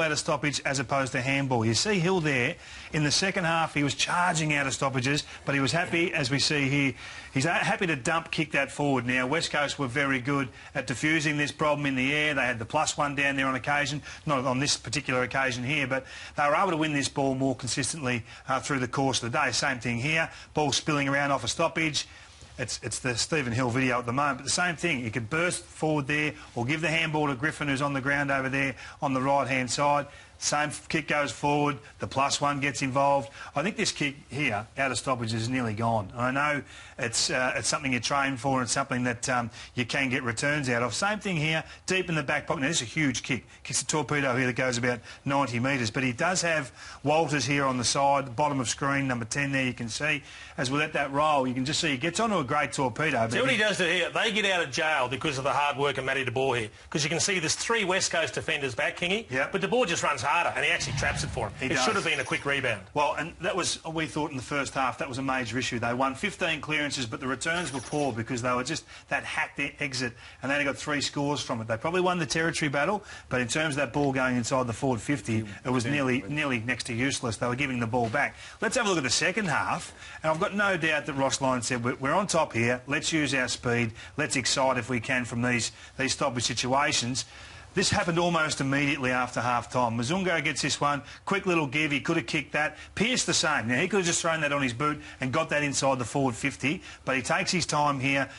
out of stoppage as opposed to handball. You see Hill there in the second half, he was charging out of stoppages, but he was happy, as we see here, he's happy to kick that forward. Now, West Coast were very good at diffusing this problem in the air. They had the +1 down there on occasion, not on this particular occasion here, but they were able to win this ball more consistently through the course of the day. Same thing here, ball spilling around off a stoppage. It's the Stephen Hill video at the moment, but the same thing. You could burst forward there or give the handball to Griffin, who's on the ground over there on the right-hand side. Same kick goes forward, the +1 gets involved. I think this kick here, out of stoppage, is nearly gone. I know it's something you train for and it's something that you can get returns out of. Same thing here, deep in the back pocket. Now, this is a huge kick. Kicks a torpedo here that goes about 90 metres, but he does have Walters here on the side, bottom of screen, number 10 there, you can see. As we let that roll, you can just see he gets onto a great torpedo. See what he does here? They get out of jail because of the hard work of Matty de Boer here. Because you can see there's 3 West Coast defenders back, Kingy, but de Boer just runs harder and he actually traps it for him. It should have been a quick rebound. Well, and that was, we thought in the first half, that was a major issue. They won 15 clearances, but the returns were poor because they were just that hacked exit, and they only got 3 scores from it. They probably won the territory battle, but in terms of that ball going inside the forward 50, it was nearly next to useless. They were giving the ball back. Let's have a look at the second half, and I've got no doubt that Ross Lyon said, we're on top here, let's use our speed, let's excite if we can from these stoppage situations. This happened almost immediately after half-time. Mzungo gets this one, quick little give, he could have kicked that. Pearce the same. Now, he could have just thrown that on his boot and got that inside the forward 50, but he takes his time here,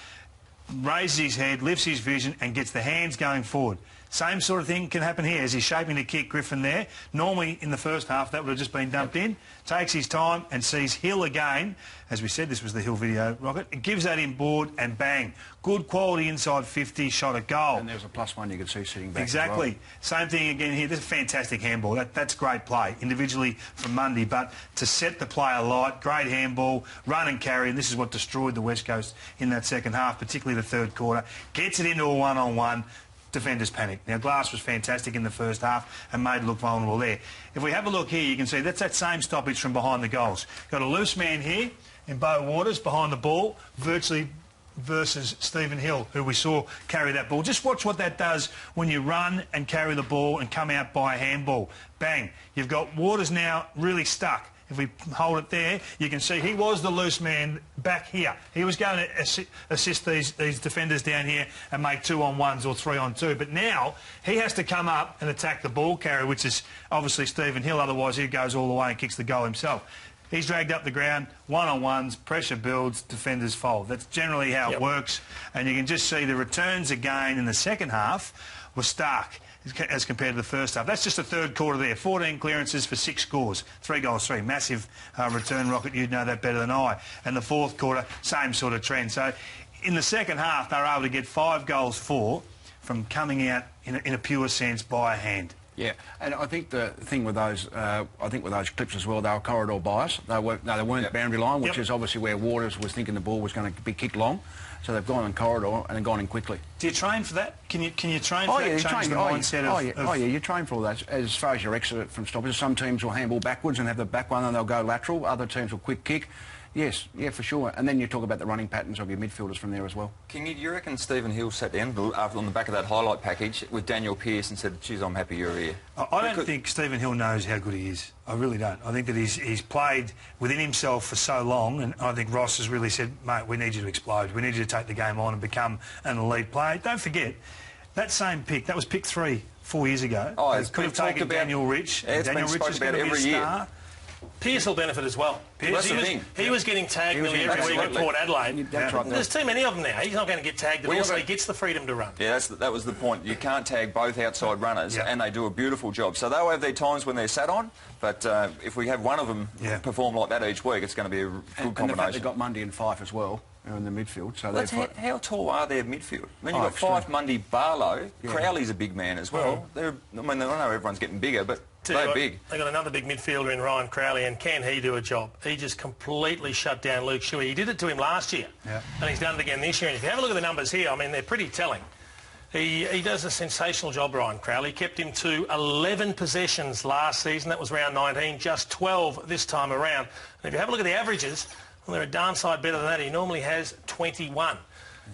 raises his head, lifts his vision and gets the hands going forward. Same sort of thing can happen here as he's shaping to kick Griffin there. Normally, in the first half, that would have just been dumped in. Takes his time and sees Hill again. As we said, this was the Hill video, Rocket. It gives that inboard and bang. Good quality inside 50, shot a goal. And there's a +1 you could see sitting back. Exactly. As well. Same thing again here. This is a fantastic handball. That's great play, individually from Mundy. But to set the player light, great handball, run and carry, and this is what destroyed the West Coast in that second half, particularly the third quarter. Gets it into a one-on-one. Defenders panic. Now, Glass was fantastic in the first half and made it look vulnerable there. If we have a look here, you can see that's that same stoppage from behind the goals. Got a loose man here in Beau Waters behind the ball, virtually versus Stephen Hill, who we saw carry that ball. Just watch what that does when you run and carry the ball and come out by a handball. Bang. You've got Waters now really stuck. If we hold it there, you can see he was the loose man back here. He was going to assist these defenders down here and make 2-on-1s or 3-on-2. But now he has to come up and attack the ball carrier, which is obviously Stephen Hill. Otherwise, he goes all the way and kicks the goal himself. He's dragged up the ground, 1-on-1s, pressure builds, defenders fold. That's generally how it works. And you can just see the returns again in the second half were stark as compared to the first half. That's just the third quarter there. 14 clearances for 6 scores. 3 goals, 3. Massive return, Rocket. You'd know that better than I. And the fourth quarter, same sort of trend. So in the second half, they were able to get 5 goals, 4 from coming out in a pure sense by a hand. Yeah, and I think the thing with those, with those clips as well, they were corridor bias. They weren't boundary line, which is obviously where Waters was thinking the ball was going to be kicked long. So they've gone in corridor and gone in quickly. Do you train for that? Can you train for that? You change the mindset of... you train for all that. As far as your exit from stoppage, some teams will handball backwards and have the back one and they'll go lateral. Other teams will quick kick. Yes, yeah, for sure. And then you talk about the running patterns of your midfielders from there as well. Do you reckon Stephen Hill sat down on the back of that highlight package with Daniel Pearce and said, geez, I'm happy you're here? I don't think Stephen Hill knows how good he is. I really don't. I think that he's played within himself for so long, and I think Ross has really said, mate, we need you to explode. We need you to take the game on and become an elite player. Don't forget, that same pick, that was pick 3 4 years ago. Oh, it's could have taken Daniel Rich. It's Daniel been Rich is spoken about every year. Pearce will benefit as well. He was getting tagged nearly every week at Port Adelaide. There's too many of them now. He's not going to get tagged at all, so he gets the freedom to run. Yeah, that was the point. You can't tag both outside runners, and they do a beautiful job. So they'll have their times when they're sat on, but if we have one of them perform like that each week, it's going to be a good combination. And the fact they've got Mundy and Fife as well in the midfield. So how tall are their midfield? I mean, you've got Fife, Mundy, Barlow. Crowley's a big man as well. I know everyone's getting bigger, but they're big. They've got another big midfielder in Ryan Crowley, and can he do a job? He just completely shut down Luke Shuey. He did it to him last year, and he's done it again this year. And if you have a look at the numbers here, I mean, they're pretty telling. He does a sensational job, Ryan Crowley. Kept him to 11 possessions last season. That was round 19, just 12 this time around. And if you have a look at the averages, well, they're a darn sight better than that. He normally has 21.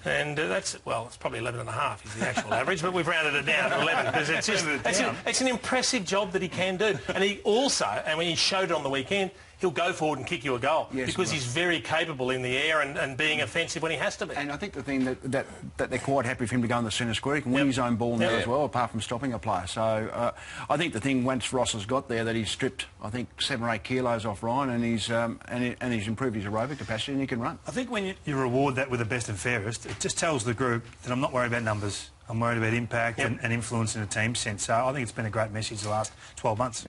And that's, well, it's probably 11.5 is the actual average, but we've rounded it down to 11 because it's an impressive job that he can do. And he also, and when he showed it on the weekend, he'll go forward and kick you a goal because he's very capable in the air and being offensive when he has to be. And I think the thing that they're quite happy for him to go in the centre square, he can win his own ball now as well, apart from stopping a player. So I think the thing once Ross has got there, that he's stripped, I think, 7 or 8 kilos off Ryan, and he's improved his aerobic capacity, and he can run. I think when you reward that with the best and fairest, it just tells the group that I'm not worried about numbers. I'm worried about impact and influence in a team sense. So I think it's been a great message the last 12 months.